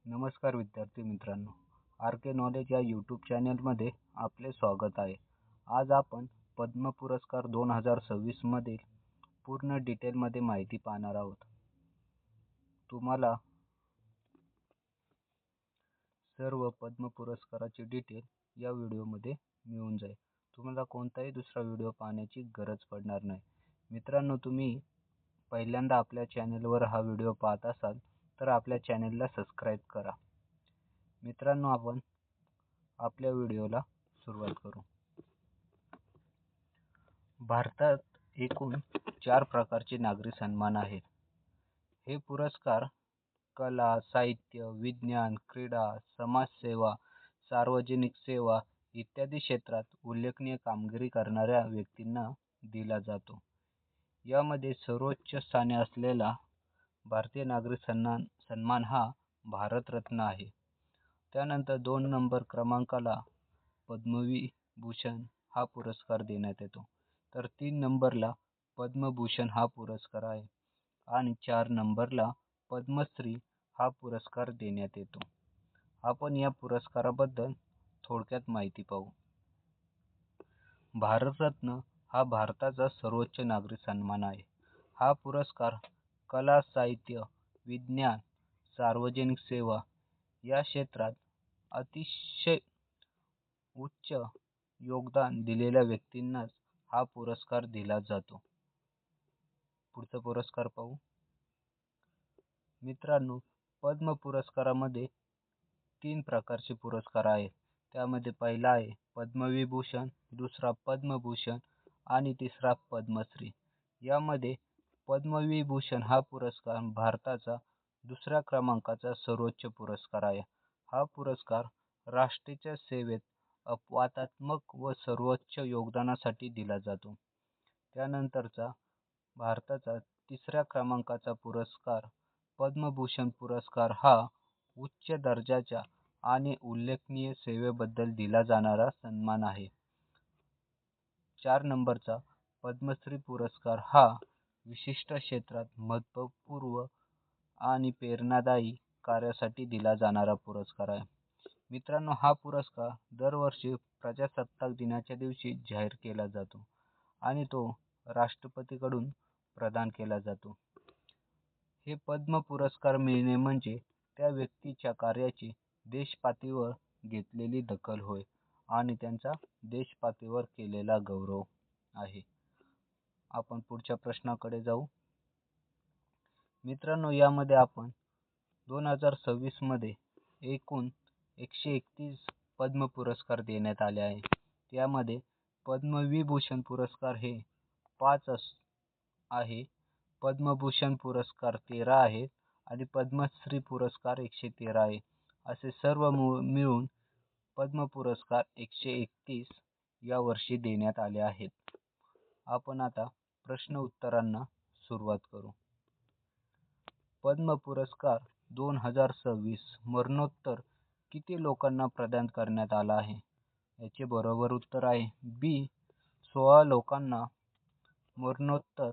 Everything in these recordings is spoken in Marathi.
नमस्कार विद्यार्थी मित्रांनो, आर के नॉलेज या यूट्यूब चॅनलमध्ये आपले स्वागत आहे. आज आपण पद्म पुरस्कार 2026 मधील पूर्ण डिटेलमध्ये माहिती पाहणार आहोत. तुम्हाला सर्व पद्म पुरस्काराची डिटेल या व्हिडिओमध्ये मिळून जाईल. तुम्हाला कोणताही दुसरा व्हिडिओ पाहण्याची गरज पडणार नाही. मित्रांनो, तुम्ही पहिल्यांदा आपल्या चॅनलवर हा व्हिडिओ पाहत असाल तर आपल्या चॅनलला सबस्क्राईब करा. मित्रांनो, आपण आपल्या व्हिडिओला सुरुवात करू. भारतात एकूण 4 प्रकारचे नागरी सन्मान आहेत. हे पुरस्कार कला, साहित्य, विज्ञान, क्रीडा, समाजसेवा, सार्वजनिक सेवा इत्यादी क्षेत्रात उल्लेखनीय कामगिरी करणाऱ्या व्यक्तींना दिला जातो. यामध्ये सर्वोच्च स्थानी असलेला भारतीय नागरी सन्मान हा भारतरत्न आहे. त्यानंतर 2 नंबर क्रमांकाला पद्मविभूषण हा पुरस्कार देण्यात येतो. तर 3 नंबरला पद्मभूषण हा पुरस्कार आहे आणि 4 नंबरला पद्मश्री हा पुरस्कार देण्यात येतो. आपण या पुरस्काराबद्दल थोडक्यात माहिती पाहू. भारतरत्न हा भारताचा सर्वोच्च नागरी सन्मान आहे. हा पुरस्कार कला, साहित्य, विज्ञान, सार्वजनिक सेवा या क्षेत्रात अतिशय उच्च योगदान दिलेल्या व्यक्तींनाच हा पुरस्कार दिला जातो. पुढचा पुरस्कार पाहू. मित्रांनो, पद्म पुरस्कारामध्ये 3 प्रकारचे पुरस्कार आहेत. त्यामध्ये पहिला आहे पद्मविभूषण, दुसरा पद्मभूषण आणि तिसरा पद्मश्री. यामध्ये पद्मविभूषण हा पुरस्कार भारताचा 2ऱ्या क्रमांकाचा सर्वोच्च पुरस्कार आहे. हा पुरस्कार राष्ट्राच्या सेवेत अपवादात्मक व सर्वोच्च योगदानासाठी दिला जातो. त्यानंतरचा भारताचा 3ऱ्या क्रमांकाचा पुरस्कार पद्मभूषण पुरस्कार हा उच्च दर्जाच्या आणि उल्लेखनीय सेवेबद्दल दिला जाणारा सन्मान आहे. 4 नंबरचा पद्मश्री पुरस्कार हा विशिष्ट क्षेत्रात महत्त्वपूर्ण आणि प्रेरणादायी कार्यासाठी दिला जाणारा पुरस्कार आहे. मित्रांनो, हा पुरस्कार दरवर्षी प्रजासत्ताक दिनाच्या दिवशी जाहीर केला जातो आणि तो राष्ट्रपतीकडून प्रदान केला जातो. हे पद्म पुरस्कार मिळणे म्हणजे त्या व्यक्तीच्या कार्याची देशपातळीवर घेतलेली दखल होय आणि त्यांचा देशपातळीवर केलेला गौरव आहे. आपण पुढच्या प्रश्नाकडे जाऊ. मित्रांनो, यामध्ये आपण 2026 मध्ये एकूण 131 पद्म पुरस्कार देण्यात आले आहे. त्यामध्ये पद्मविभूषण पुरस्कार हे 5 आहे, पद्मभूषण पुरस्कार 13 आहेत आणि पद्मश्री पुरस्कार 113 आहे. असे सर्व मिळून पद्म पुरस्कार 131 या वर्षी देण्यात आले आहेत. आपण आता प्रश्न उत्तरांना सुरुवात करू. पद्म पुरस्कार 2026 मरणोत्तर किती लोकांना प्रदान करण्यात आला आहे? याचे बरोबर उत्तर आहे बी. 16 लोकांना मरणोत्तर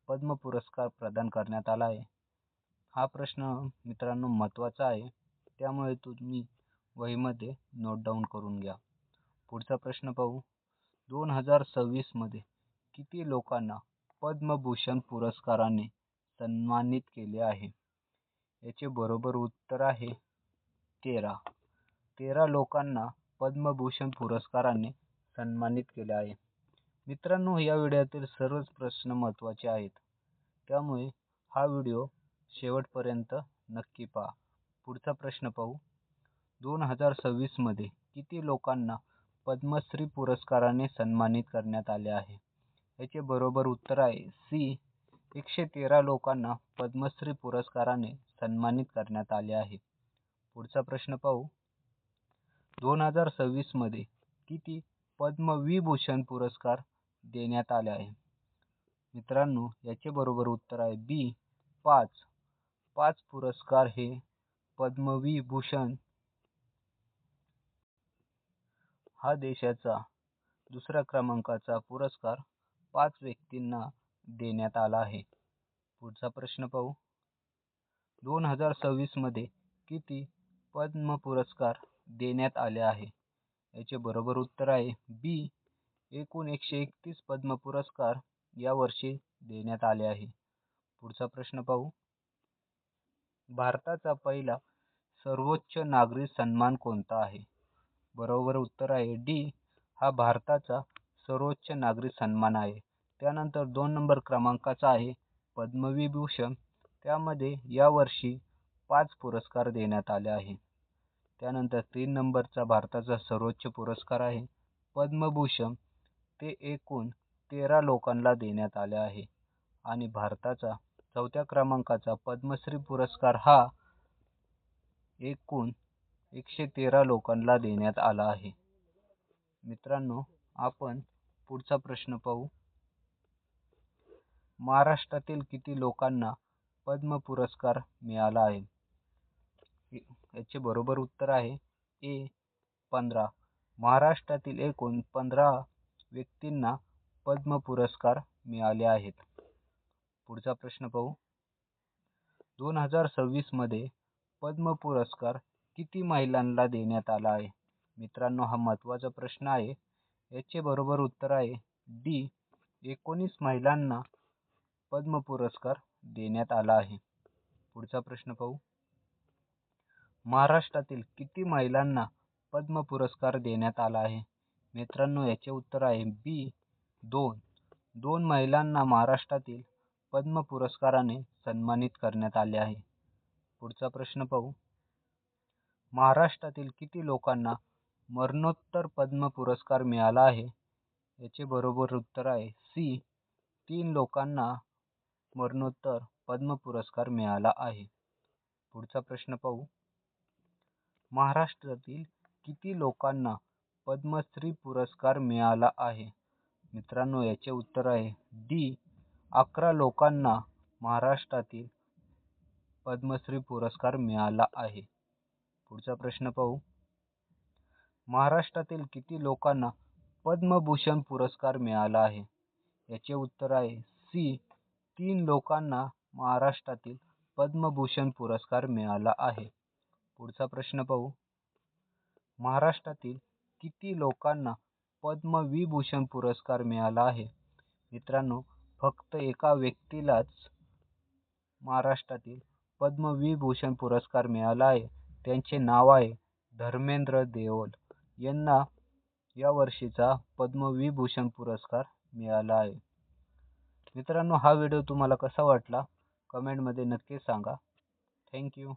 पद्म पुरस्कार प्रदान करण्यात आला आहे. हा प्रश्न मित्रांनो महत्त्वाचा आहे, त्यामुळे तुम्ही वहीमध्ये नोट डाऊन करून घ्या. पुढचा प्रश्न पाहू. 2026 मध्ये किती लोकांना पद्मभूषण पुरस्काराने सन्मानित केले आहे? याचे बरोबर उत्तर आहे 13. 13 लोकांना पद्मभूषण पुरस्काराने सन्मानित केले आहे. मित्रांनो, या व्हिडिओतील सर्वच प्रश्न महत्त्वाचे आहेत, त्यामुळे हा व्हिडिओ शेवटपर्यंत नक्की पहा. पुढचा प्रश्न पाहू. 2026 मध्ये किती लोकांना पद्मश्री पुरस्काराने सन्मानित करण्यात आले आहे? याचे बरोबर उत्तर आहे सी. 113 लोकांना पद्मश्री पुरस्काराने सन्मानित करण्यात आले आहे. पुढचा प्रश्न पाहू. 2026 मध्ये किती पद्मविभूषण पुरस्कार देण्यात आले आहे? मित्रांनो, याचे बरोबर उत्तर आहे बी. 5. 5 पुरस्कार हे पद्मविभूषण हा देशाचा 2ऱ्या क्रमांकाचा पुरस्कार 5 व्यक्तींना देण्यात आला आहे. पुढचा प्रश्न पाहू. 2026 मध्ये किती पद्म पुरस्कार देण्यात आले आहे? याचे बरोबर उत्तर आहे बी. एकूण 131 पद्म पुरस्कार यावर्षी देण्यात आले आहे. पुढचा प्रश्न पाहू. भारताचा पहिला सर्वोच्च नागरी सन्मान कोणता आहे? बरोबर उत्तर आहे डी. हा भारताचा सर्वोच्च नागरी सन्मान आहे. त्यानंतर 2 नंबर क्रमांकाचा आहे पद्मविभूषण. त्यामध्ये यावर्षी 5 पुरस्कार देण्यात आले आहे. त्यानंतर 3 नंबरचा भारताचा सर्वोच्च पुरस्कार आहे पद्मभूषण. ते एकूण 13 लोकांना देण्यात आले आहे. आणि भारताचा 4थ्या क्रमांकाचा पद्मश्री पुरस्कार हा एकूण 113 लोकांना देण्यात आला आहे. मित्रांनो, आपण पुढचा प्रश्न पाहू. महाराष्ट्रातील किती लोकांना पद्म पुरस्कार मिळाला आहे? याचे बरोबर उत्तर आहे ए. 15. महाराष्ट्रातील एकूण 15 व्यक्तींना पद्म पुरस्कार मिळाले आहेत. पुढचा प्रश्न पाहू. 2026 मध्ये पद्म पुरस्कार किती महिलांना देण्यात आला आहे? मित्रांनो, हा महत्त्वाचा प्रश्न आहे. याचे बरोबर उत्तर आहे डी. 19 महिलांना पद्म पुरस्कार देण्यात आला आहे. पुढचा प्रश्न पाहू. महाराष्ट्रातील किती महिलांना पद्म पुरस्कार देण्यात आला आहे? मित्रांनो, याचे उत्तर आहे बी. 2. 2 महिलांना महाराष्ट्रातील पद्म पुरस्काराने सन्मानित करण्यात आले आहे. पुढचा प्रश्न पाहू. महाराष्ट्रातील किती लोकांना मरणोत्तर पद्म पुरस्कार मिळाला आहे? याचे बरोबर उत्तर आहे सी. 3 लोकांना मरणोत्तर पद्म पुरस्कार मिळाला आहे. पुढचा प्रश्न पाहू. महाराष्ट्रातील किती लोकांना पद्मश्री पुरस्कार मिळाला आहे? मित्रांनो, याचे उत्तर आहे डी. 11 लोकांना महाराष्ट्रातील पद्मश्री पुरस्कार मिळाला आहे. पुढचा प्रश्न पाहू. महाराष्ट्रातील किती लोकांना पद्मभूषण पुरस्कार मिळाला आहे? याचे उत्तर आहे सी. 3 लोकांना महाराष्ट्रातील पद्मभूषण पुरस्कार मिळाला आहे. पुढचा प्रश्न पाहू. महाराष्ट्रातील किती लोकांना पद्मविभूषण पुरस्कार मिळाला आहे? मित्रांनो, फक्त एका व्यक्तीलाच महाराष्ट्रातील पद्मविभूषण पुरस्कार मिळाला आहे. त्यांचे नाव आहे धर्मेंद्र देओल. यांना या वर्षीचा पद्मविभूषण पुरस्कार मिळाला आहे. मित्रांनो, हा व्हिडिओ तुम्हाला कसा वाटला कमेंटमध्ये नक्की सांगा. थँक्यू.